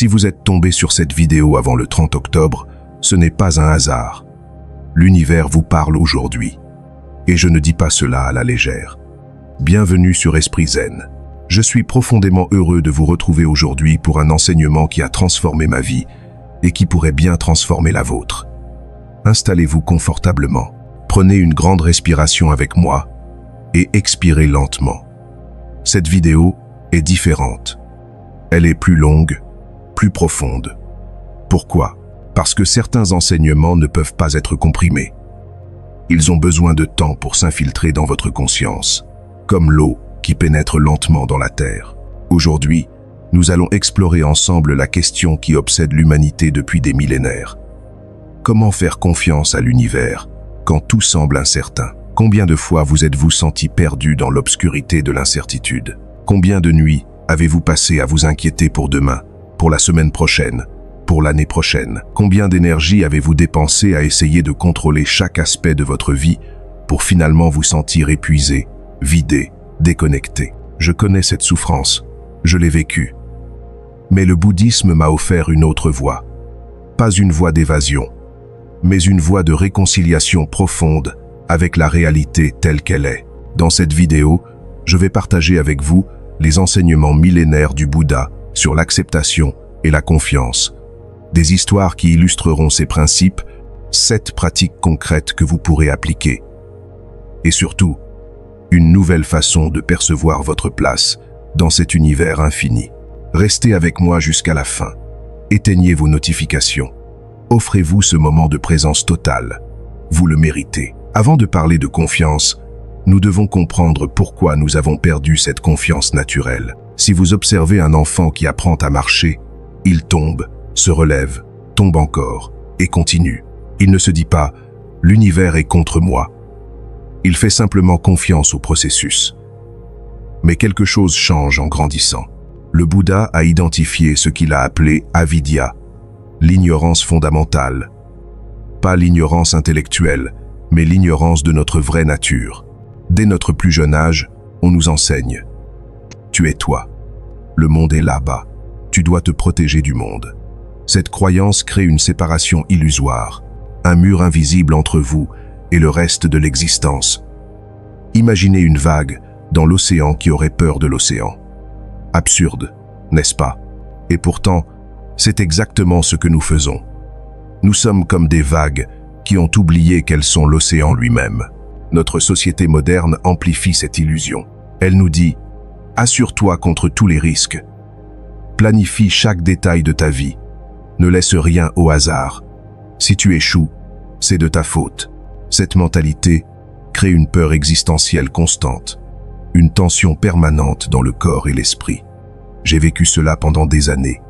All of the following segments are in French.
Si vous êtes tombé sur cette vidéo avant le 30 octobre, ce n'est pas un hasard. L'univers vous parle aujourd'hui. Et je ne dis pas cela à la légère. Bienvenue sur Esprit Zen. Je suis profondément heureux de vous retrouver aujourd'hui pour un enseignement qui a transformé ma vie et qui pourrait bien transformer la vôtre. Installez-vous confortablement, prenez une grande respiration avec moi et expirez lentement. Cette vidéo est différente. Elle est plus longue, plus profonde. Pourquoi ? Parce que certains enseignements ne peuvent pas être comprimés. Ils ont besoin de temps pour s'infiltrer dans votre conscience, comme l'eau qui pénètre lentement dans la terre. Aujourd'hui, nous allons explorer ensemble la question qui obsède l'humanité depuis des millénaires. Comment faire confiance à l'univers quand tout semble incertain? Combien de fois vous êtes-vous senti perdu dans l'obscurité de l'incertitude? Combien de nuits avez-vous passé à vous inquiéter pour demain, pour la semaine prochaine, pour l'année prochaine? Combien d'énergie avez-vous dépensé à essayer de contrôler chaque aspect de votre vie pour finalement vous sentir épuisé, vidé, déconnecté? Je connais cette souffrance, je l'ai vécue. Mais le bouddhisme m'a offert une autre voie. Pas une voie d'évasion, mais une voie de réconciliation profonde avec la réalité telle qu'elle est. Dans cette vidéo, je vais partager avec vous les enseignements millénaires du Bouddha sur l'acceptation et la confiance. Des histoires qui illustreront ces principes, 7 pratiques concrètes que vous pourrez appliquer. Et surtout, une nouvelle façon de percevoir votre place dans cet univers infini. Restez avec moi jusqu'à la fin. Éteignez vos notifications. Offrez-vous ce moment de présence totale. Vous le méritez. Avant de parler de confiance, nous devons comprendre pourquoi nous avons perdu cette confiance naturelle. Si vous observez un enfant qui apprend à marcher, il tombe, se relève, tombe encore et continue. Il ne se dit pas « l'univers est contre moi ». Il fait simplement confiance au processus. Mais quelque chose change en grandissant. Le Bouddha a identifié ce qu'il a appelé avidya, l'ignorance fondamentale. Pas l'ignorance intellectuelle, mais l'ignorance de notre vraie nature. Dès notre plus jeune âge, on nous enseigne. Tu es toi. Le monde est là-bas. Tu dois te protéger du monde. Cette croyance crée une séparation illusoire, un mur invisible entre vous et le reste de l'existence. Imaginez une vague dans l'océan qui aurait peur de l'océan. Absurde, n'est-ce pas? Et pourtant, c'est exactement ce que nous faisons. Nous sommes comme des vagues qui ont oublié qu'elles sont l'océan lui-même. Notre société moderne amplifie cette illusion. Elle nous dit « Assure-toi contre tous les risques. Planifie chaque détail de ta vie. Ne laisse rien au hasard. Si tu échoues, c'est de ta faute. » Cette mentalité crée une peur existentielle constante, une tension permanente dans le corps et l'esprit. J'ai vécu cela pendant des années.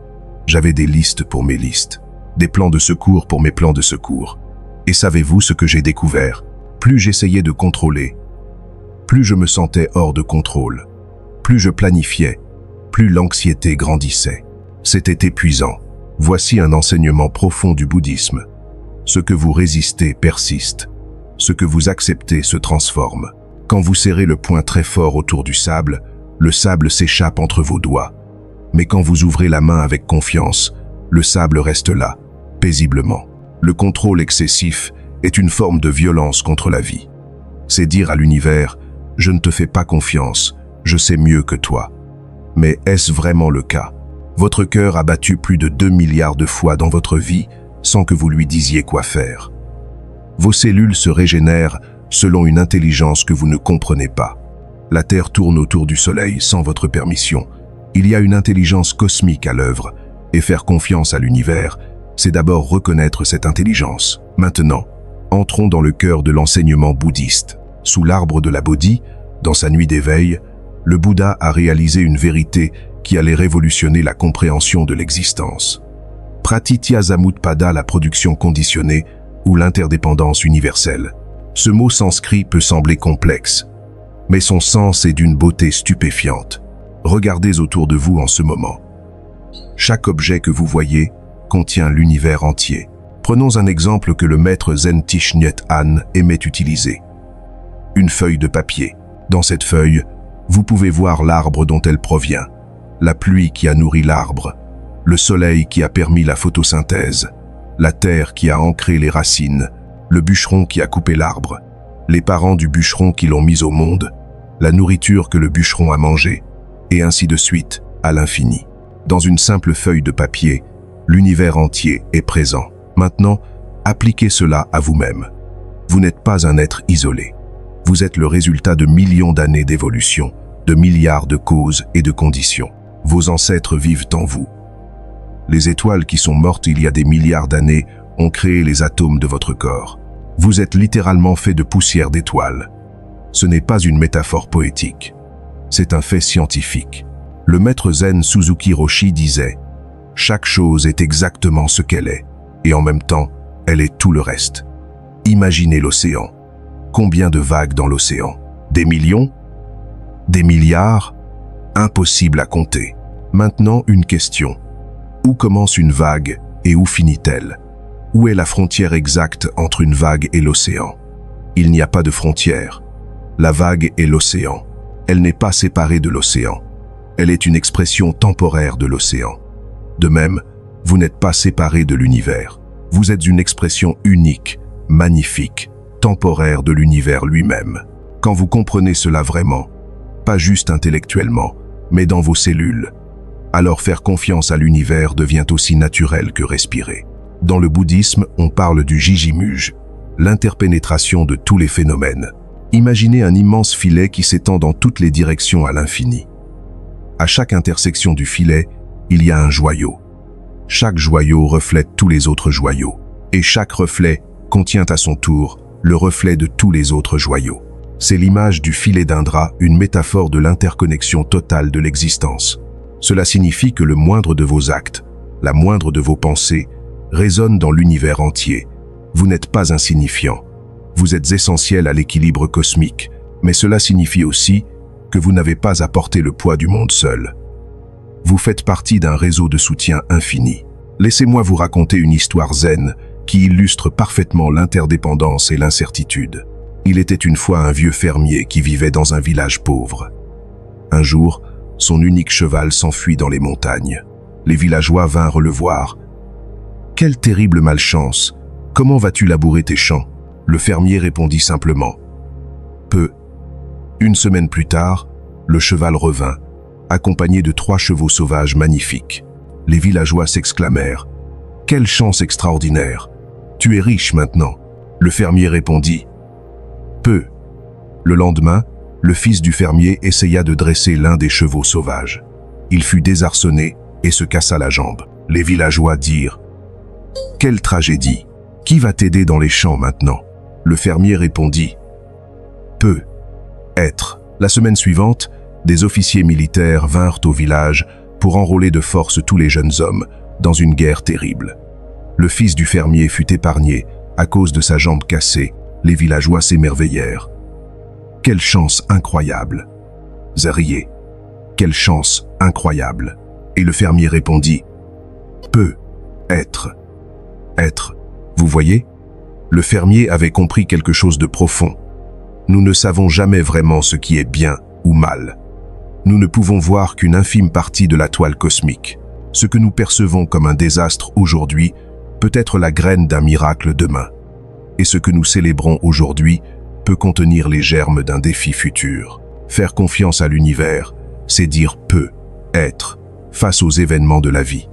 J'avais des listes pour mes listes, des plans de secours pour mes plans de secours. Et savez-vous ce que j'ai découvert? Plus j'essayais de contrôler, plus je me sentais hors de contrôle. Plus je planifiais, plus l'anxiété grandissait. C'était épuisant. Voici un enseignement profond du bouddhisme. Ce que vous résistez persiste. Ce que vous acceptez se transforme. Quand vous serrez le poing très fort autour du sable, le sable s'échappe entre vos doigts. Mais quand vous ouvrez la main avec confiance, le sable reste là, paisiblement. Le contrôle excessif est une forme de violence contre la vie. C'est dire à l'univers « Je ne te fais pas confiance, je sais mieux que toi ». Mais est-ce vraiment le cas? Votre cœur a battu plus de 2 milliards de fois dans votre vie sans que vous lui disiez quoi faire. Vos cellules se régénèrent selon une intelligence que vous ne comprenez pas. La Terre tourne autour du Soleil sans votre permission. Il y a une intelligence cosmique à l'œuvre, et faire confiance à l'univers, c'est d'abord reconnaître cette intelligence. Maintenant, entrons dans le cœur de l'enseignement bouddhiste. Sous l'arbre de la Bodhi, dans sa nuit d'éveil, le Bouddha a réalisé une vérité qui allait révolutionner la compréhension de l'existence. Pratitya Samutpada, la production conditionnée ou l'interdépendance universelle. Ce mot sanskrit peut sembler complexe, mais son sens est d'une beauté stupéfiante. Regardez autour de vous en ce moment. Chaque objet que vous voyez contient l'univers entier. Prenons un exemple que le maître Zen Thich Nhat Hanh aimait utiliser. Une feuille de papier. Dans cette feuille, vous pouvez voir l'arbre dont elle provient, la pluie qui a nourri l'arbre, le soleil qui a permis la photosynthèse, la terre qui a ancré les racines, le bûcheron qui a coupé l'arbre, les parents du bûcheron qui l'ont mis au monde, la nourriture que le bûcheron a mangée, et ainsi de suite, à l'infini. Dans une simple feuille de papier, l'univers entier est présent. Maintenant, appliquez cela à vous-même. Vous n'êtes pas un être isolé. Vous êtes le résultat de millions d'années d'évolution, de milliards de causes et de conditions. Vos ancêtres vivent en vous. Les étoiles qui sont mortes il y a des milliards d'années ont créé les atomes de votre corps. Vous êtes littéralement fait de poussière d'étoiles. Ce n'est pas une métaphore poétique. C'est un fait scientifique. Le maître zen Suzuki Roshi disait « Chaque chose est exactement ce qu'elle est, et en même temps, elle est tout le reste. » Imaginez l'océan. Combien de vagues dans l'océan? Des millions? Des milliards? Impossible à compter. Maintenant, une question. Où commence une vague et où finit-elle? Où est la frontière exacte entre une vague et l'océan? Il n'y a pas de frontière. La vague est l'océan. Elle n'est pas séparée de l'océan. Elle est une expression temporaire de l'océan. De même, vous n'êtes pas séparé de l'univers. Vous êtes une expression unique, magnifique, temporaire de l'univers lui-même. Quand vous comprenez cela vraiment, pas juste intellectuellement, mais dans vos cellules, alors faire confiance à l'univers devient aussi naturel que respirer. Dans le bouddhisme, on parle du Jijimuj, l'interpénétration de tous les phénomènes. Imaginez un immense filet qui s'étend dans toutes les directions à l'infini. À chaque intersection du filet, il y a un joyau. Chaque joyau reflète tous les autres joyaux. Et chaque reflet contient à son tour le reflet de tous les autres joyaux. C'est l'image du filet d'Indra, une métaphore de l'interconnexion totale de l'existence. Cela signifie que le moindre de vos actes, la moindre de vos pensées, résonne dans l'univers entier. Vous n'êtes pas insignifiant. Vous êtes essentiel à l'équilibre cosmique, mais cela signifie aussi que vous n'avez pas à porter le poids du monde seul. Vous faites partie d'un réseau de soutien infini. Laissez-moi vous raconter une histoire zen qui illustre parfaitement l'interdépendance et l'incertitude. Il était une fois un vieux fermier qui vivait dans un village pauvre. Un jour, son unique cheval s'enfuit dans les montagnes. Les villageois vinrent le voir. « Quelle terrible malchance! Comment vas-tu labourer tes champs ?» Le fermier répondit simplement « Peu ». Une semaine plus tard, le cheval revint, accompagné de 3 chevaux sauvages magnifiques. Les villageois s'exclamèrent « Quelle chance extraordinaire! Tu es riche maintenant !» Le fermier répondit « Peu ». Le lendemain, le fils du fermier essaya de dresser l'un des chevaux sauvages. Il fut désarçonné et se cassa la jambe. Les villageois dirent « Quelle tragédie! Qui va t'aider dans les champs maintenant ?» Le fermier répondit « Peu. Être ». La semaine suivante, des officiers militaires vinrent au village pour enrôler de force tous les jeunes hommes dans une guerre terrible. Le fils du fermier fut épargné à cause de sa jambe cassée. Les villageois s'émerveillèrent. « Quelle chance incroyable !» Zarié. « Quelle chance incroyable !» Et le fermier répondit « Peu. Être. Être. » Vous voyez ? Le fermier avait compris quelque chose de profond. Nous ne savons jamais vraiment ce qui est bien ou mal. Nous ne pouvons voir qu'une infime partie de la toile cosmique. Ce que nous percevons comme un désastre aujourd'hui peut être la graine d'un miracle demain. Et ce que nous célébrons aujourd'hui peut contenir les germes d'un défi futur. Faire confiance à l'univers, c'est dire peu, être, face aux événements de la vie.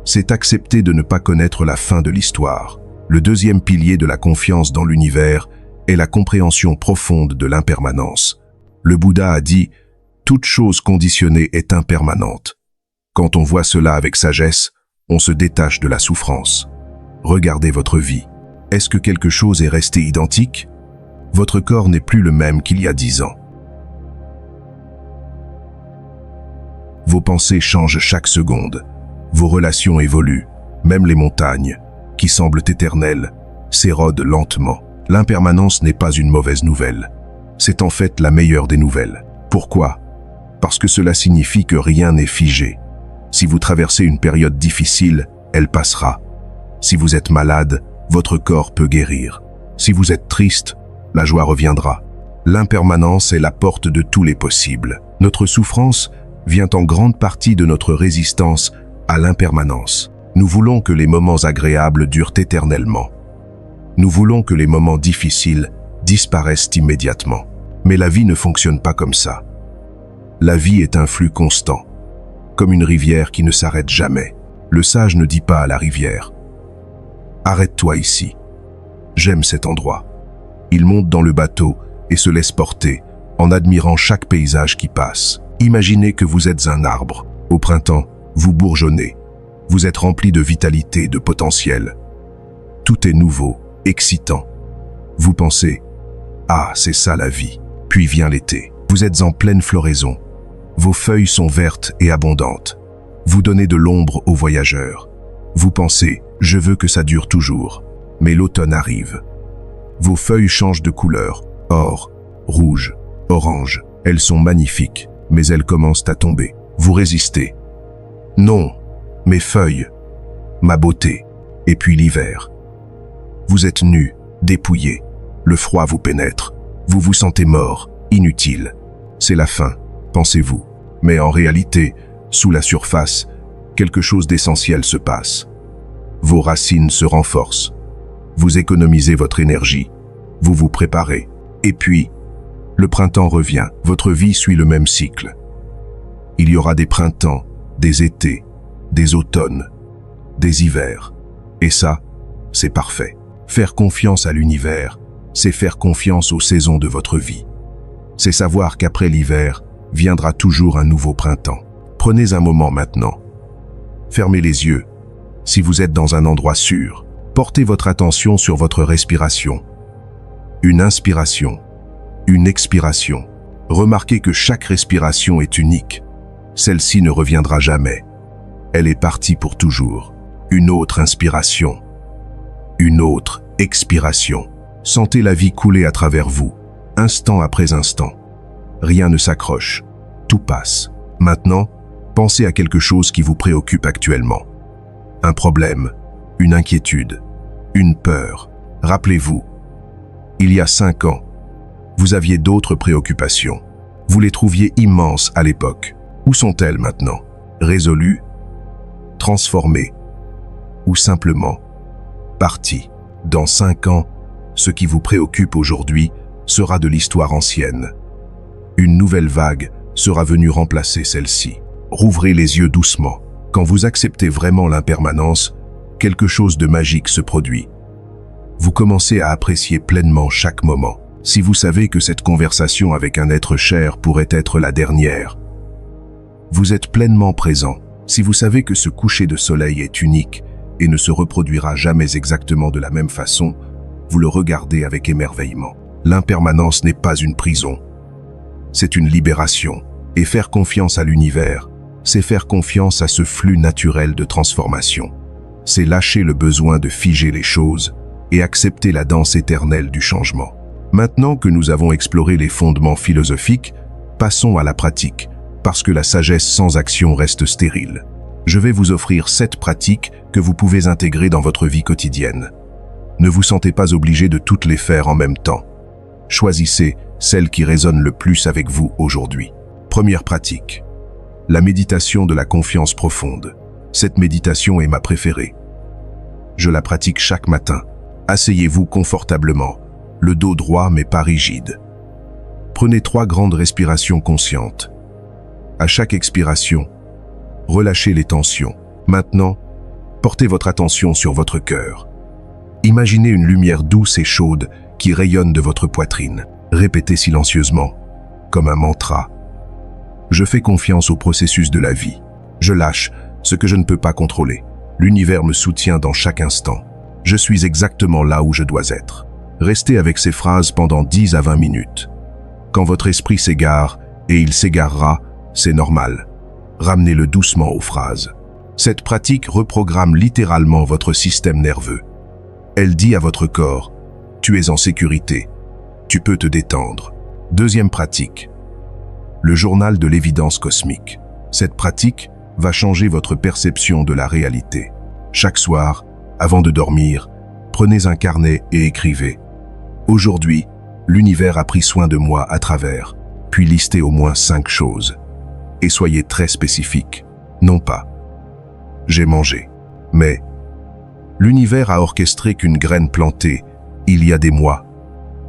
C'est accepter de ne pas connaître la fin de l'histoire. Le deuxième pilier de la confiance dans l'univers est la compréhension profonde de l'impermanence. Le Bouddha a dit « Toute chose conditionnée est impermanente ». Quand on voit cela avec sagesse, on se détache de la souffrance. Regardez votre vie. Est-ce que quelque chose est resté identique? Votre corps n'est plus le même qu'il y a 10 ans. Vos pensées changent chaque seconde. Vos relations évoluent, même les montagnes, qui semblent éternelles, s'érodent lentement. L'impermanence n'est pas une mauvaise nouvelle. C'est en fait la meilleure des nouvelles. Pourquoi? Parce que cela signifie que rien n'est figé. Si vous traversez une période difficile, elle passera. Si vous êtes malade, votre corps peut guérir. Si vous êtes triste, la joie reviendra. L'impermanence est la porte de tous les possibles. Notre souffrance vient en grande partie de notre résistance à l'impermanence. Nous voulons que les moments agréables durent éternellement. Nous voulons que les moments difficiles disparaissent immédiatement. Mais la vie ne fonctionne pas comme ça. La vie est un flux constant, comme une rivière qui ne s'arrête jamais. Le sage ne dit pas à la rivière « Arrête-toi ici. J'aime cet endroit. » Il monte dans le bateau et se laisse porter, en admirant chaque paysage qui passe. Imaginez que vous êtes un arbre. Au printemps, vous bourgeonnez. Vous êtes rempli de vitalité, de potentiel. Tout est nouveau, excitant. Vous pensez « Ah, c'est ça la vie ». Puis vient l'été. Vous êtes en pleine floraison. Vos feuilles sont vertes et abondantes. Vous donnez de l'ombre aux voyageurs. Vous pensez « Je veux que ça dure toujours ». Mais l'automne arrive. Vos feuilles changent de couleur. Or, rouge, orange. Elles sont magnifiques, mais elles commencent à tomber. Vous résistez. Non, mes feuilles, ma beauté. Et puis l'hiver. Vous êtes nu, dépouillé. Le froid vous pénètre. Vous vous sentez mort, inutile. C'est la fin, pensez-vous. Mais en réalité, sous la surface, quelque chose d'essentiel se passe. Vos racines se renforcent. Vous économisez votre énergie. Vous vous préparez. Et puis, le printemps revient. Votre vie suit le même cycle. Il y aura des printemps, des étés, des automnes, des hivers. Et ça, c'est parfait. Faire confiance à l'univers, c'est faire confiance aux saisons de votre vie. C'est savoir qu'après l'hiver, viendra toujours un nouveau printemps. Prenez un moment maintenant. Fermez les yeux. Si vous êtes dans un endroit sûr, portez votre attention sur votre respiration. Une inspiration, une expiration. Remarquez que chaque respiration est unique. Celle-ci ne reviendra jamais. Elle est partie pour toujours. Une autre inspiration. Une autre expiration. Sentez la vie couler à travers vous, instant après instant. Rien ne s'accroche, tout passe. Maintenant, pensez à quelque chose qui vous préoccupe actuellement. Un problème, une inquiétude, une peur. Rappelez-vous, il y a 5 ans, vous aviez d'autres préoccupations. Vous les trouviez immenses à l'époque. Où sont-elles maintenant? Résolues? Transformées? Ou simplement parties? Dans 5 ans, ce qui vous préoccupe aujourd'hui sera de l'histoire ancienne. Une nouvelle vague sera venue remplacer celle-ci. Rouvrez les yeux doucement. Quand vous acceptez vraiment l'impermanence, quelque chose de magique se produit. Vous commencez à apprécier pleinement chaque moment. Si vous savez que cette conversation avec un être cher pourrait être la dernière, vous êtes pleinement présent. Si vous savez que ce coucher de soleil est unique et ne se reproduira jamais exactement de la même façon, vous le regardez avec émerveillement. L'impermanence n'est pas une prison. C'est une libération. Et faire confiance à l'univers, c'est faire confiance à ce flux naturel de transformation. C'est lâcher le besoin de figer les choses et accepter la danse éternelle du changement. Maintenant que nous avons exploré les fondements philosophiques, passons à la pratique, parce que la sagesse sans action reste stérile. Je vais vous offrir 7 pratiques que vous pouvez intégrer dans votre vie quotidienne. Ne vous sentez pas obligé de toutes les faire en même temps. Choisissez celle qui résonne le plus avec vous aujourd'hui. Première pratique. La méditation de la confiance profonde. Cette méditation est ma préférée. Je la pratique chaque matin. Asseyez-vous confortablement, le dos droit mais pas rigide. Prenez 3 grandes respirations conscientes. À chaque expiration, relâchez les tensions. Maintenant, portez votre attention sur votre cœur. Imaginez une lumière douce et chaude qui rayonne de votre poitrine. Répétez silencieusement, comme un mantra. Je fais confiance au processus de la vie. Je lâche ce que je ne peux pas contrôler. L'univers me soutient dans chaque instant. Je suis exactement là où je dois être. Restez avec ces phrases pendant 10 à 20 minutes. Quand votre esprit s'égare, et il s'égarera, c'est normal. Ramenez-le doucement aux phrases. Cette pratique reprogramme littéralement votre système nerveux. Elle dit à votre corps, tu es en sécurité, tu peux te détendre. Deuxième pratique, le journal de l'évidence cosmique. Cette pratique va changer votre perception de la réalité. Chaque soir, avant de dormir, prenez un carnet et écrivez. Aujourd'hui, l'univers a pris soin de moi à travers, puis listez au moins 5 choses. Et soyez très spécifique. Non pas j'ai mangé. Mais l'univers a orchestré qu'une graine plantée, il y a des mois,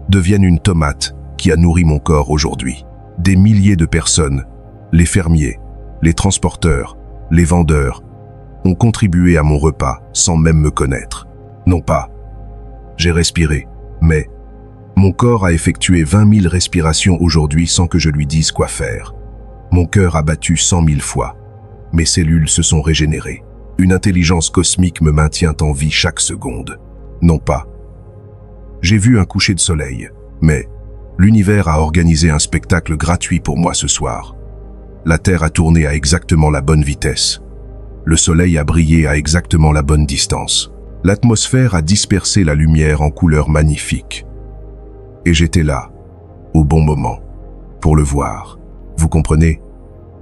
devienne une tomate qui a nourri mon corps aujourd'hui. Des milliers de personnes, les fermiers, les transporteurs, les vendeurs, ont contribué à mon repas sans même me connaître. Non pas, j'ai respiré, mais mon corps a effectué 20 000 respirations aujourd'hui sans que je lui dise quoi faire. Mon cœur a battu 100 000 fois. Mes cellules se sont régénérées. Une intelligence cosmique me maintient en vie chaque seconde. Non pas. J'ai vu un coucher de soleil, mais l'univers a organisé un spectacle gratuit pour moi ce soir. La Terre a tourné à exactement la bonne vitesse. Le soleil a brillé à exactement la bonne distance. L'atmosphère a dispersé la lumière en couleurs magnifiques. Et j'étais là, au bon moment, pour le voir. Vous comprenez?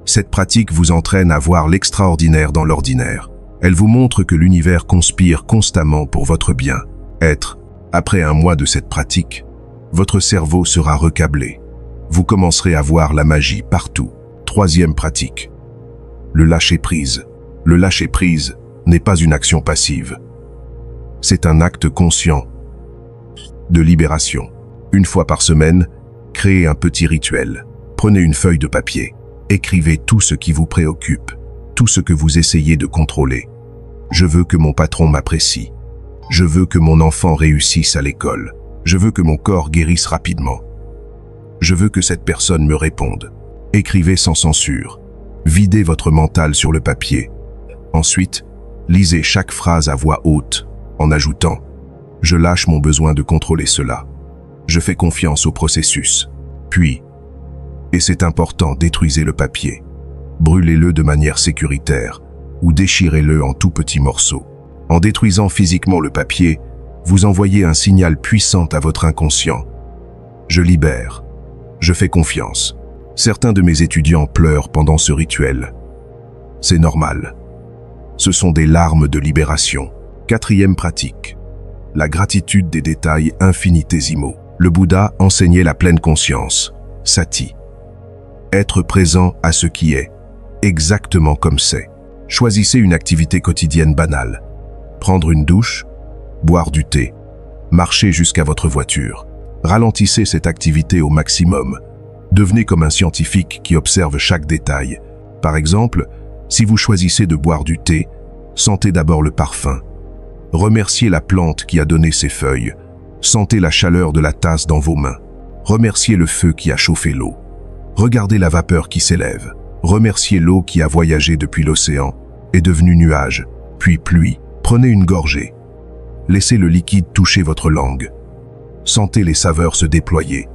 Cette pratique vous entraîne à voir l'extraordinaire dans l'ordinaire. Elle vous montre que l'univers conspire constamment pour votre bien. Après un mois de cette pratique, votre cerveau sera recablé. Vous commencerez à voir la magie partout. Troisième pratique. Le lâcher-prise. Le lâcher-prise n'est pas une action passive. C'est un acte conscient de libération. Une fois par semaine, créez un petit rituel. Prenez une feuille de papier. Écrivez tout ce qui vous préoccupe, tout ce que vous essayez de contrôler. Je veux que mon patron m'apprécie. Je veux que mon enfant réussisse à l'école. Je veux que mon corps guérisse rapidement. Je veux que cette personne me réponde. Écrivez sans censure. Videz votre mental sur le papier. Ensuite, lisez chaque phrase à voix haute, en ajoutant « Je lâche mon besoin de contrôler cela. Je fais confiance au processus. » Puis, et c'est important, détruisez le papier. Brûlez-le de manière sécuritaire ou déchirez-le en tout petits morceaux. En détruisant physiquement le papier, vous envoyez un signal puissant à votre inconscient. Je libère. Je fais confiance. Certains de mes étudiants pleurent pendant ce rituel. C'est normal. Ce sont des larmes de libération. Quatrième pratique. La gratitude des détails infinitésimaux. Le Bouddha enseignait la pleine conscience, sati. Être présent à ce qui est, exactement comme c'est. Choisissez une activité quotidienne banale. Prendre une douche, boire du thé, marcher jusqu'à votre voiture. Ralentissez cette activité au maximum. Devenez comme un scientifique qui observe chaque détail. Par exemple, si vous choisissez de boire du thé, sentez d'abord le parfum. Remerciez la plante qui a donné ses feuilles. Sentez la chaleur de la tasse dans vos mains. Remerciez le feu qui a chauffé l'eau. Regardez la vapeur qui s'élève. Remerciez l'eau qui a voyagé depuis l'océan, est devenue nuage, puis pluie. Prenez une gorgée. Laissez le liquide toucher votre langue. Sentez les saveurs se déployer.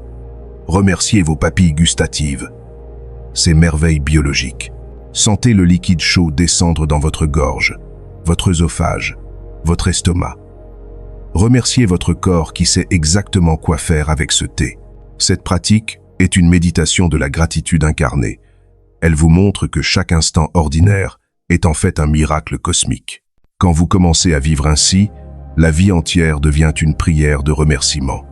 Remerciez vos papilles gustatives. Ces merveilles biologiques. Sentez le liquide chaud descendre dans votre gorge, votre œsophage, votre estomac. Remerciez votre corps qui sait exactement quoi faire avec ce thé. Cette pratique est une méditation de la gratitude incarnée. Elle vous montre que chaque instant ordinaire est en fait un miracle cosmique. Quand vous commencez à vivre ainsi, la vie entière devient une prière de remerciement.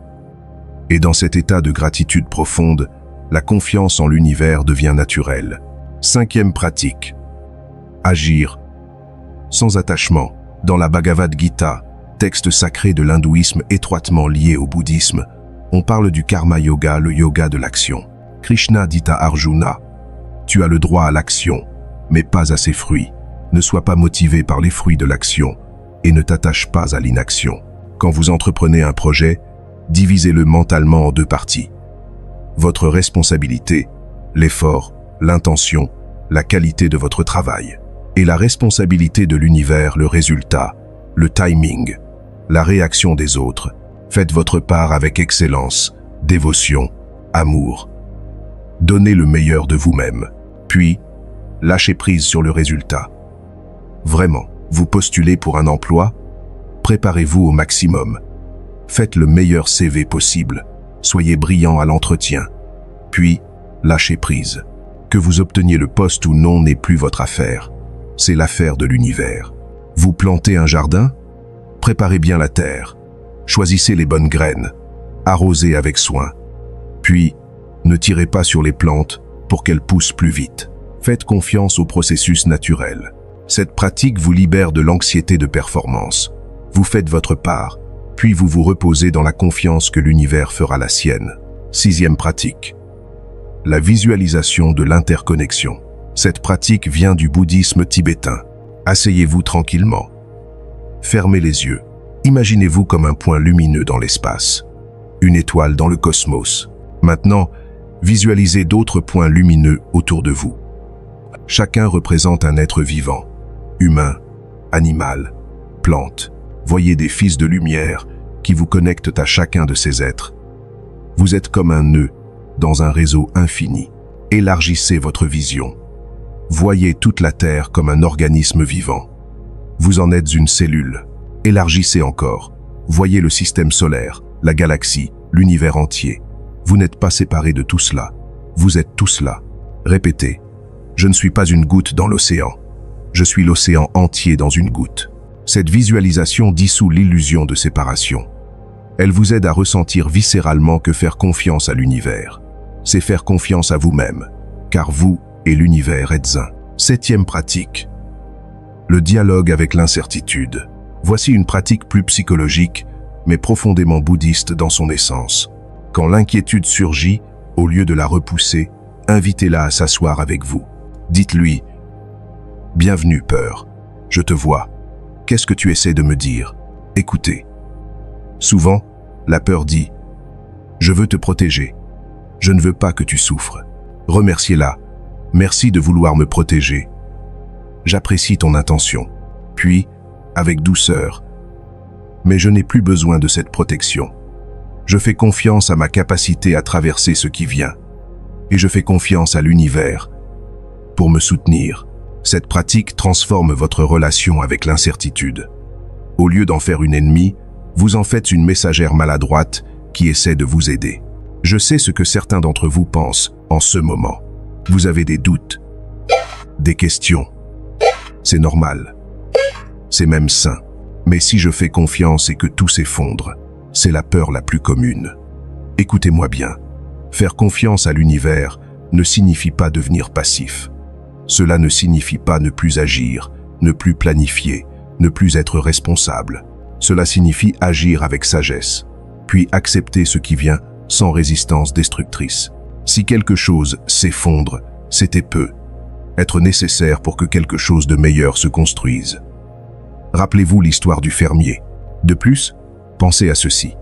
Et dans cet état de gratitude profonde, la confiance en l'univers devient naturelle. Cinquième pratique. Agir sans attachement. Dans la Bhagavad Gita, texte sacré de l'hindouisme étroitement lié au bouddhisme, on parle du karma yoga, le yoga de l'action. Krishna dit à Arjuna, « Tu as le droit à l'action, mais pas à ses fruits. Ne sois pas motivé par les fruits de l'action et ne t'attache pas à l'inaction. Quand vous entreprenez un projet, divisez-le mentalement en deux parties. Votre responsabilité, l'effort, l'intention, la qualité de votre travail. Et la responsabilité de l'univers, le résultat, le timing, la réaction des autres. Faites votre part avec excellence, dévotion, amour. Donnez le meilleur de vous-même. Puis, lâchez prise sur le résultat. Vraiment, vous postulez pour un emploi? Préparez-vous au maximum. Faites le meilleur CV possible. Soyez brillant à l'entretien. Puis, lâchez prise. Que vous obteniez le poste ou non n'est plus votre affaire. C'est l'affaire de l'univers. Vous plantez un jardin? Préparez bien la terre. Choisissez les bonnes graines. Arrosez avec soin. Puis, ne tirez pas sur les plantes pour qu'elles poussent plus vite. Faites confiance au processus naturel. Cette pratique vous libère de l'anxiété de performance. Vous faites votre part, puis vous vous reposez dans la confiance que l'univers fera la sienne. 6e pratique. La visualisation de l'interconnexion. Cette pratique vient du bouddhisme tibétain. Asseyez-vous tranquillement. Fermez les yeux. Imaginez-vous comme un point lumineux dans l'espace, une étoile dans le cosmos. Maintenant, visualisez d'autres points lumineux autour de vous. Chacun représente un être vivant, humain, animal, plante. Voyez des fils de lumière qui vous connectent à chacun de ces êtres. Vous êtes comme un nœud dans un réseau infini. Élargissez votre vision. Voyez toute la Terre comme un organisme vivant. Vous en êtes une cellule. Élargissez encore. Voyez le système solaire, la galaxie, l'univers entier. Vous n'êtes pas séparés de tout cela. Vous êtes tout cela. Répétez. Je ne suis pas une goutte dans l'océan. Je suis l'océan entier dans une goutte. Cette visualisation dissout l'illusion de séparation. Elle vous aide à ressentir viscéralement que faire confiance à l'univers, c'est faire confiance à vous-même, car vous et l'univers êtes un. 7e pratique. Le dialogue avec l'incertitude. Voici une pratique plus psychologique, mais profondément bouddhiste dans son essence. Quand l'inquiétude surgit, au lieu de la repousser, invitez-la à s'asseoir avec vous. Dites-lui « Bienvenue, peur. Je te vois. Qu'est-ce que tu essaies de me dire? Écoutez. » Souvent, la peur dit « Je veux te protéger. Je ne veux pas que tu souffres. » Remerciez-la. Merci de vouloir me protéger. J'apprécie ton intention. Puis, avec douceur, « Mais je n'ai plus besoin de cette protection. Je fais confiance à ma capacité à traverser ce qui vient. Et je fais confiance à l'univers pour me soutenir. » Cette pratique transforme votre relation avec l'incertitude. Au lieu d'en faire une ennemie, vous en faites une messagère maladroite qui essaie de vous aider. Je sais ce que certains d'entre vous pensent en ce moment. Vous avez des doutes, des questions. C'est normal. C'est même sain. Mais si je fais confiance et que tout s'effondre, c'est la peur la plus commune. Écoutez-moi bien. Faire confiance à l'univers ne signifie pas devenir passif. Cela ne signifie pas ne plus agir, ne plus planifier, ne plus être responsable. Cela signifie agir avec sagesse, puis accepter ce qui vient sans résistance destructrice. Si quelque chose s'effondre, c'était peu. Être nécessaire pour que quelque chose de meilleur se construise. Rappelez-vous l'histoire du fermier. De plus, pensez à ceci.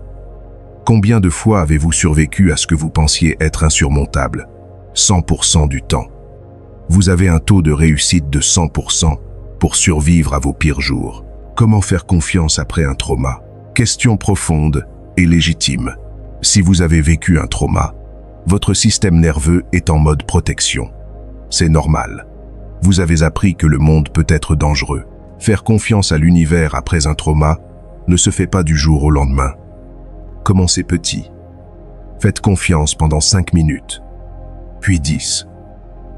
Combien de fois avez-vous survécu à ce que vous pensiez être insurmontable? 100% du temps. Vous avez un taux de réussite de 100% pour survivre à vos pires jours. Comment faire confiance après un trauma? Question profonde et légitime. Si vous avez vécu un trauma, votre système nerveux est en mode protection. C'est normal. Vous avez appris que le monde peut être dangereux. Faire confiance à l'univers après un trauma ne se fait pas du jour au lendemain. Commencez petit. Faites confiance pendant 5 minutes, puis 10,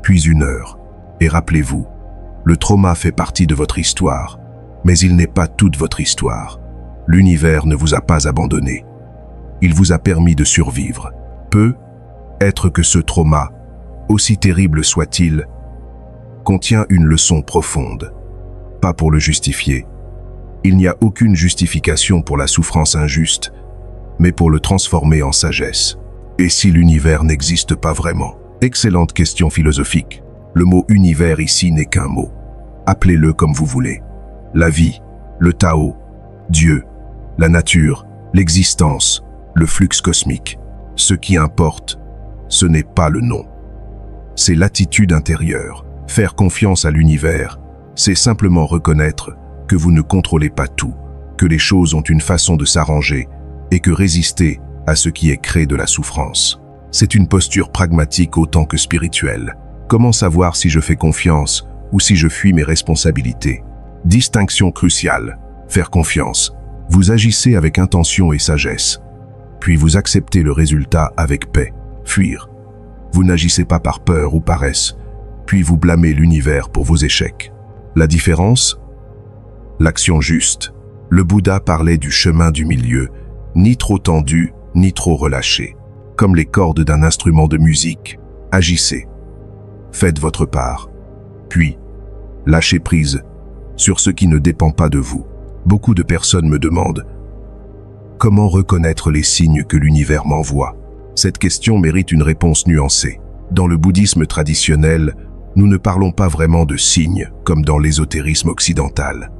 puis 1 heure. Et rappelez-vous, le trauma fait partie de votre histoire, mais il n'est pas toute votre histoire. L'univers ne vous a pas abandonné. Il vous a permis de survivre. Peut être que ce trauma, aussi terrible soit-il, contient une leçon profonde. Pas pour le justifier. Il n'y a aucune justification pour la souffrance injuste, mais pour le transformer en sagesse. Et si l'univers n'existe pas vraiment? Excellente question philosophique. Le mot univers ici n'est qu'un mot. Appelez-le comme vous voulez. La vie, le Tao, Dieu, la nature, l'existence, le flux cosmique. Ce qui importe, ce n'est pas le nom. C'est l'attitude intérieure. Faire confiance à l'univers, c'est simplement reconnaître que vous ne contrôlez pas tout, que les choses ont une façon de s'arranger et que résister à ce qui est crée de la souffrance. C'est une posture pragmatique autant que spirituelle. Comment savoir si je fais confiance ou si je fuis mes responsabilités? Distinction cruciale. Faire confiance. Vous agissez avec intention et sagesse. Puis vous acceptez le résultat avec paix. Fuir. Vous n'agissez pas par peur ou paresse. Puis vous blâmez l'univers pour vos échecs. La différence? L'action juste. Le Bouddha parlait du chemin du milieu, ni trop tendu, ni trop relâché. Comme les cordes d'un instrument de musique, agissez. Faites votre part. Puis, lâchez prise sur ce qui ne dépend pas de vous. Beaucoup de personnes me demandent « Comment reconnaître les signes que l'univers m'envoie ?» Cette question mérite une réponse nuancée. Dans le bouddhisme traditionnel, nous ne parlons pas vraiment de signes comme dans l'ésotérisme occidental.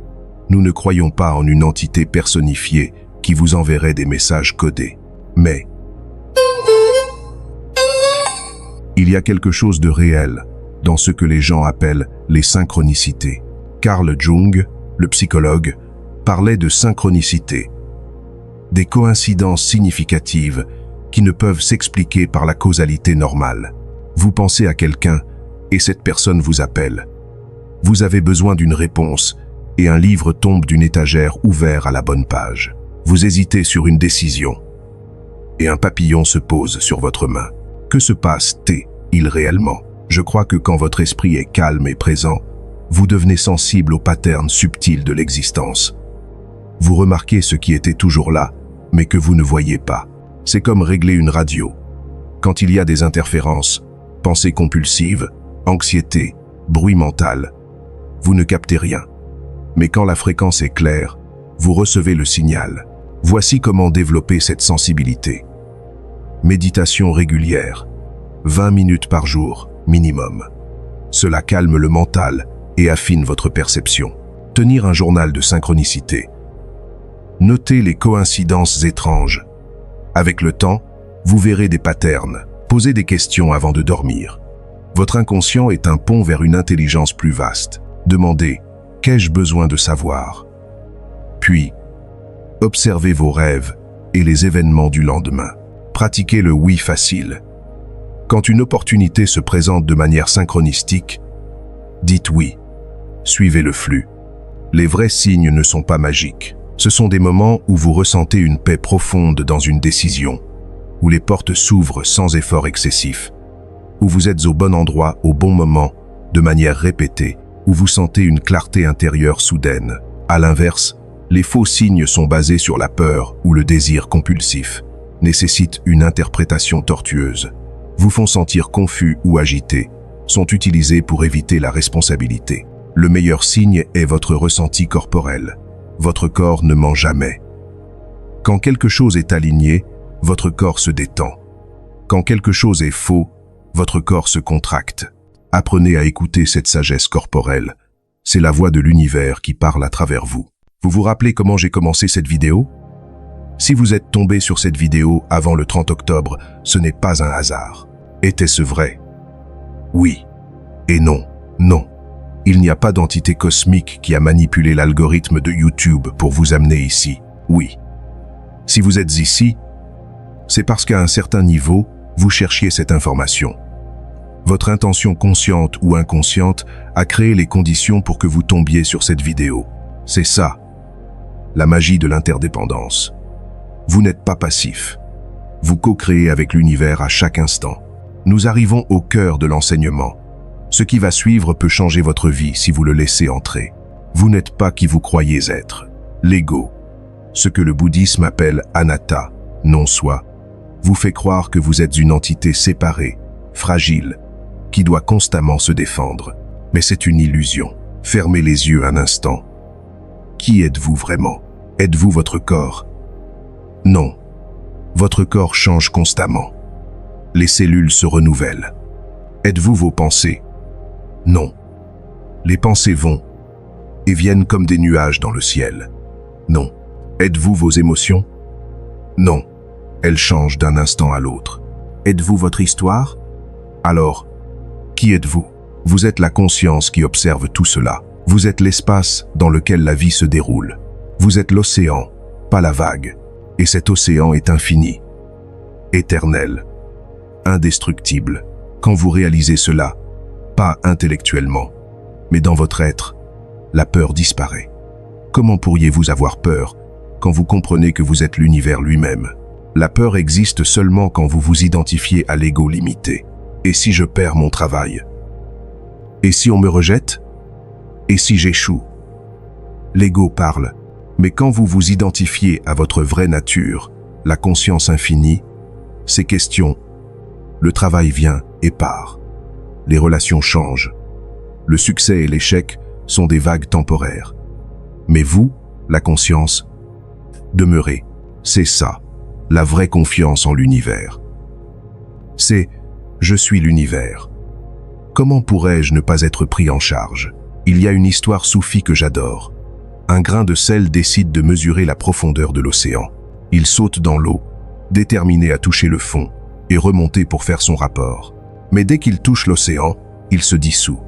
Nous ne croyons pas en une entité personnifiée qui vous enverrait des messages codés. Mais il y a quelque chose de réel dans ce que les gens appellent les synchronicités. Carl Jung, le psychologue, parlait de synchronicité, des coïncidences significatives qui ne peuvent s'expliquer par la causalité normale. Vous pensez à quelqu'un et cette personne vous appelle. Vous avez besoin d'une réponse et un livre tombe d'une étagère ouvert à la bonne page. Vous hésitez sur une décision et un papillon se pose sur votre main. Que se passe-t-il réellement? Je crois que quand votre esprit est calme et présent, vous devenez sensible aux patterns subtils de l'existence. Vous remarquez ce qui était toujours là, mais que vous ne voyez pas. C'est comme régler une radio. Quand il y a des interférences, pensées compulsives, anxiété, bruit mental, vous ne captez rien. Mais quand la fréquence est claire, vous recevez le signal. Voici comment développer cette sensibilité. Méditation régulière, 20 minutes par jour, minimum. Cela calme le mental et affine votre perception. Tenir un journal de synchronicité. Notez les coïncidences étranges. Avec le temps, vous verrez des patterns. Posez des questions avant de dormir. Votre inconscient est un pont vers une intelligence plus vaste. Demandez « Qu'ai-je besoin de savoir ?» Puis, observez vos rêves et les événements du lendemain. Pratiquez le oui facile. Quand une opportunité se présente de manière synchronistique, dites oui. Suivez le flux. Les vrais signes ne sont pas magiques. Ce sont des moments où vous ressentez une paix profonde dans une décision, où les portes s'ouvrent sans effort excessif, où vous êtes au bon endroit au bon moment, de manière répétée, où vous sentez une clarté intérieure soudaine. À l'inverse, les faux signes sont basés sur la peur ou le désir compulsif, nécessitent une interprétation tortueuse, vous font sentir confus ou agité, sont utilisés pour éviter la responsabilité. Le meilleur signe est votre ressenti corporel. Votre corps ne ment jamais. Quand quelque chose est aligné, votre corps se détend. Quand quelque chose est faux, votre corps se contracte. Apprenez à écouter cette sagesse corporelle. C'est la voix de l'univers qui parle à travers vous. Vous vous rappelez comment j'ai commencé cette vidéo? Si vous êtes tombé sur cette vidéo avant le 30 octobre, ce n'est pas un hasard. Était-ce vrai? Oui. Et non. Non. Il n'y a pas d'entité cosmique qui a manipulé l'algorithme de YouTube pour vous amener ici. Oui. Si vous êtes ici, c'est parce qu'à un certain niveau, vous cherchiez cette information. Votre intention consciente ou inconsciente a créé les conditions pour que vous tombiez sur cette vidéo. C'est ça, la magie de l'interdépendance. Vous n'êtes pas passif. Vous co-créez avec l'univers à chaque instant. Nous arrivons au cœur de l'enseignement. Ce qui va suivre peut changer votre vie si vous le laissez entrer. Vous n'êtes pas qui vous croyez être. L'ego, ce que le bouddhisme appelle anatta, non-soi, vous fait croire que vous êtes une entité séparée, fragile, qui doit constamment se défendre. Mais c'est une illusion. Fermez les yeux un instant. Qui êtes-vous vraiment? Êtes-vous votre corps? Non. Votre corps change constamment. Les cellules se renouvellent. Êtes-vous vos pensées? Non. Les pensées vont et viennent comme des nuages dans le ciel. Non. Êtes-vous vos émotions? Non. Elles changent d'un instant à l'autre. Êtes-vous votre histoire? Alors, qui êtes-vous? Vous êtes la conscience qui observe tout cela. Vous êtes l'espace dans lequel la vie se déroule. Vous êtes l'océan, pas la vague. Et cet océan est infini, éternel, indestructible. Quand vous réalisez cela, pas intellectuellement, mais dans votre être, la peur disparaît. Comment pourriez-vous avoir peur quand vous comprenez que vous êtes l'univers lui-même? La peur existe seulement quand vous vous identifiez à l'ego limité. Et si je perds mon travail? Et si on me rejette? Et si j'échoue? L'ego parle, mais quand vous vous identifiez à votre vraie nature, la conscience infinie, ces questions, le travail vient et part. Les relations changent. Le succès et l'échec sont des vagues temporaires. Mais vous, la conscience, demeurez. C'est ça, la vraie confiance en l'univers. C'est « je suis l'univers ». Comment pourrais-je ne pas être pris en charge? Il y a une histoire soufie que j'adore. Un grain de sel décide de mesurer la profondeur de l'océan. Il saute dans l'eau, déterminé à toucher le fond et remonter pour faire son rapport. Mais dès qu'il touche l'océan, il se dissout.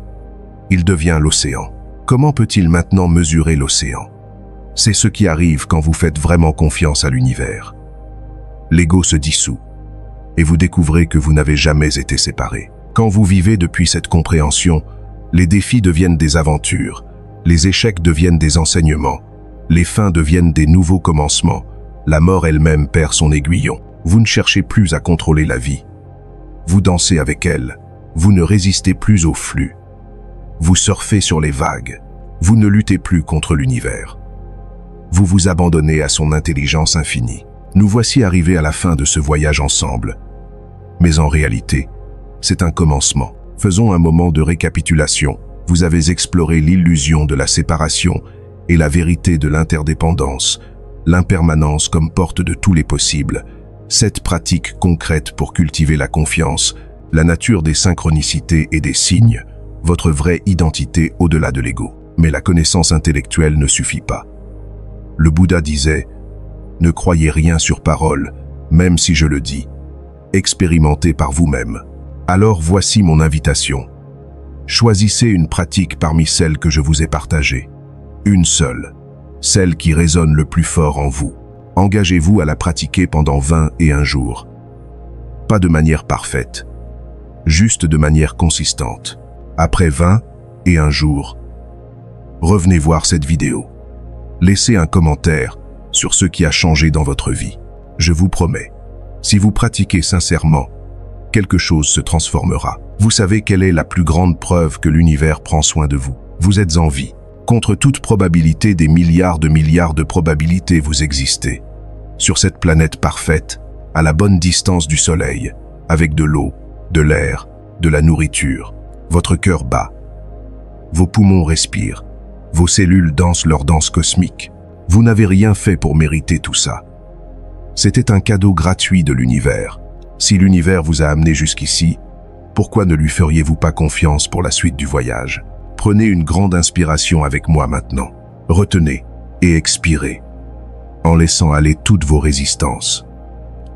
Il devient l'océan. Comment peut-il maintenant mesurer l'océan? C'est ce qui arrive quand vous faites vraiment confiance à l'univers. L'ego se dissout et vous découvrez que vous n'avez jamais été séparés. Quand vous vivez depuis cette compréhension, les défis deviennent des aventures, les échecs deviennent des enseignements, les fins deviennent des nouveaux commencements, la mort elle-même perd son aiguillon. Vous ne cherchez plus à contrôler la vie. Vous dansez avec elle, vous ne résistez plus au flux. Vous surfez sur les vagues, vous ne luttez plus contre l'univers. Vous vous abandonnez à son intelligence infinie. Nous voici arrivés à la fin de ce voyage ensemble. Mais en réalité, c'est un commencement. Faisons un moment de récapitulation. Vous avez exploré l'illusion de la séparation et la vérité de l'interdépendance, l'impermanence comme porte de tous les possibles, 7 pratiques concrètes pour cultiver la confiance, la nature des synchronicités et des signes, votre vraie identité au-delà de l'ego. Mais la connaissance intellectuelle ne suffit pas. Le Bouddha disait « Ne croyez rien sur parole, même si je le dis. Expérimentez par vous-même. » Alors voici mon invitation. Choisissez une pratique parmi celles que je vous ai partagées. Une seule, celle qui résonne le plus fort en vous. Engagez-vous à la pratiquer pendant 21 jours. Pas de manière parfaite, juste de manière consistante. Après 21 jours, revenez voir cette vidéo. Laissez un commentaire sur ce qui a changé dans votre vie. Je vous promets, si vous pratiquez sincèrement, quelque chose se transformera. Vous savez quelle est la plus grande preuve que l'univers prend soin de vous? Vous êtes en vie. Contre toute probabilité, des milliards de probabilités, vous existez. Sur cette planète parfaite, à la bonne distance du soleil, avec de l'eau, de l'air, de la nourriture. Votre cœur bat. Vos poumons respirent. Vos cellules dansent leur danse cosmique. Vous n'avez rien fait pour mériter tout ça. C'était un cadeau gratuit de l'univers. Si l'univers vous a amené jusqu'ici, pourquoi ne lui feriez-vous pas confiance pour la suite du voyage? Prenez une grande inspiration avec moi maintenant. Retenez et expirez, en laissant aller toutes vos résistances.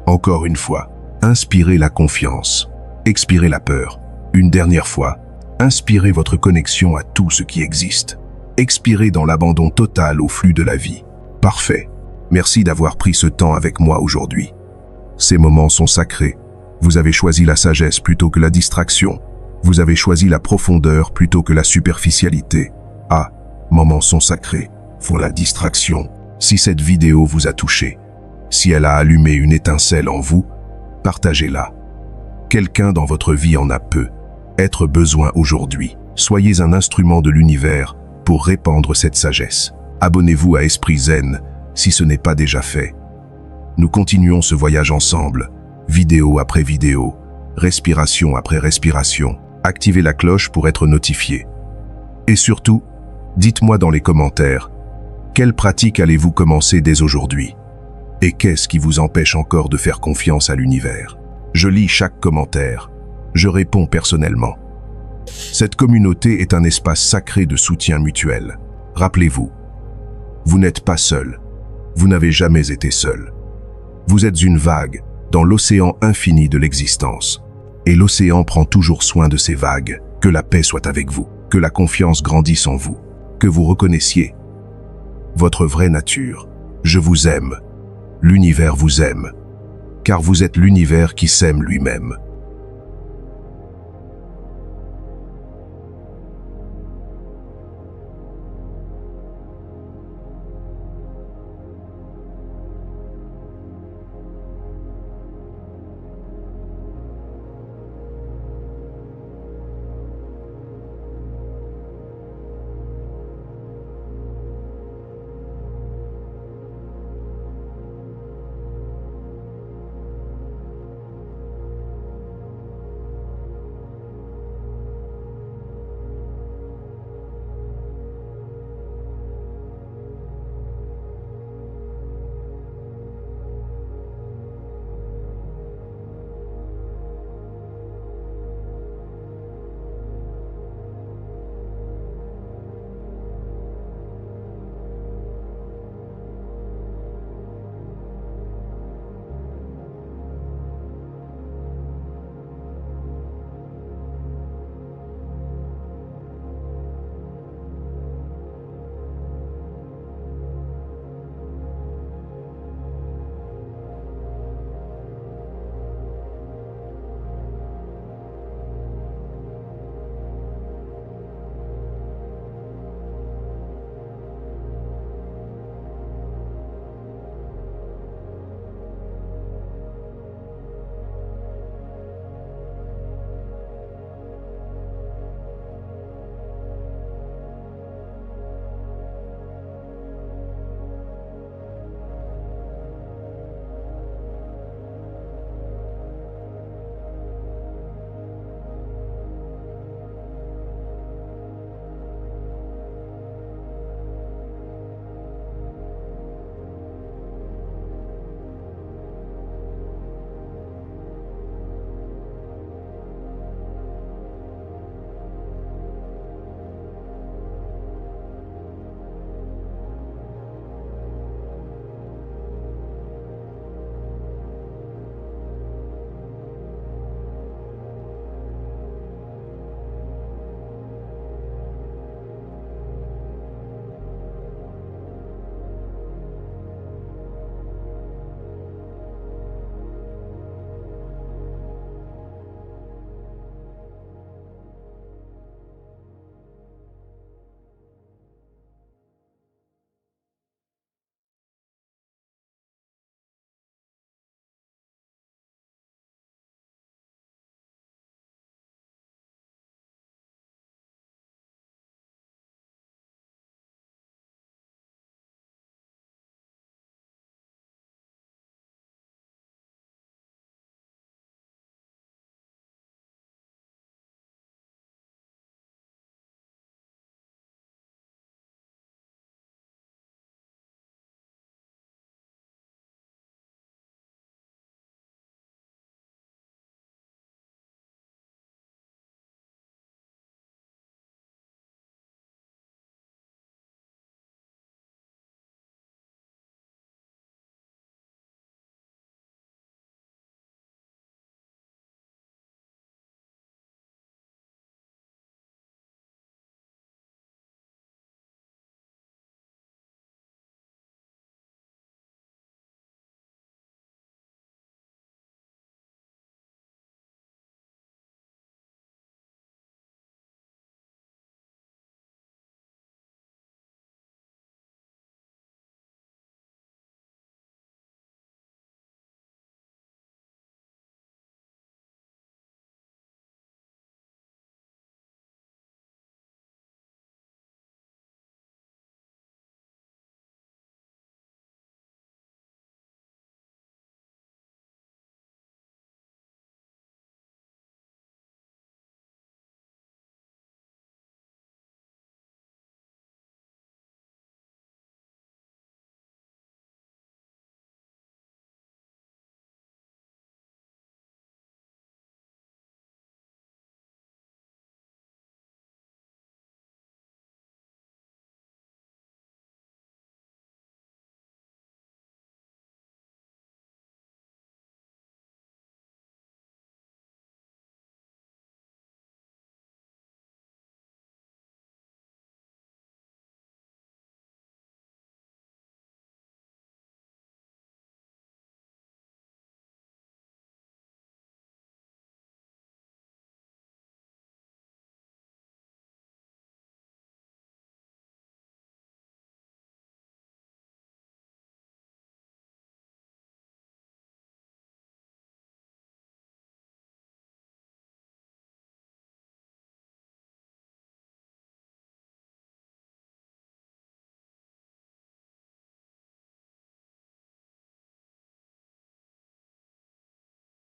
Encore une fois, inspirez la confiance, expirez la peur. Une dernière fois, inspirez votre connexion à tout ce qui existe. Expirez dans l'abandon total au flux de la vie. Parfait. Merci d'avoir pris ce temps avec moi aujourd'hui. Ces moments sont sacrés. Vous avez choisi la sagesse plutôt que la distraction. Vous avez choisi la profondeur plutôt que la superficialité. Ah, moments sont sacrés, font la distraction. Si cette vidéo vous a touché, si elle a allumé une étincelle en vous, partagez-la. Quelqu'un dans votre vie en a peu. Être besoin aujourd'hui. Soyez un instrument de l'univers pour répandre cette sagesse. Abonnez-vous à Esprit Zen si ce n'est pas déjà fait. Nous continuons ce voyage ensemble, vidéo après vidéo, respiration après respiration. Activez la cloche pour être notifié. Et surtout, dites-moi dans les commentaires, quelle pratique allez-vous commencer dès aujourd'hui? Et qu'est-ce qui vous empêche encore de faire confiance à l'univers? Je lis chaque commentaire. Je réponds personnellement. Cette communauté est un espace sacré de soutien mutuel. Rappelez-vous, vous n'êtes pas seul. Vous n'avez jamais été seul. Vous êtes une vague dans l'océan infini de l'existence. Et l'océan prend toujours soin de ces vagues. Que la paix soit avec vous, que la confiance grandisse en vous, que vous reconnaissiez votre vraie nature. Je vous aime. L'univers vous aime. Car vous êtes l'univers qui s'aime lui-même.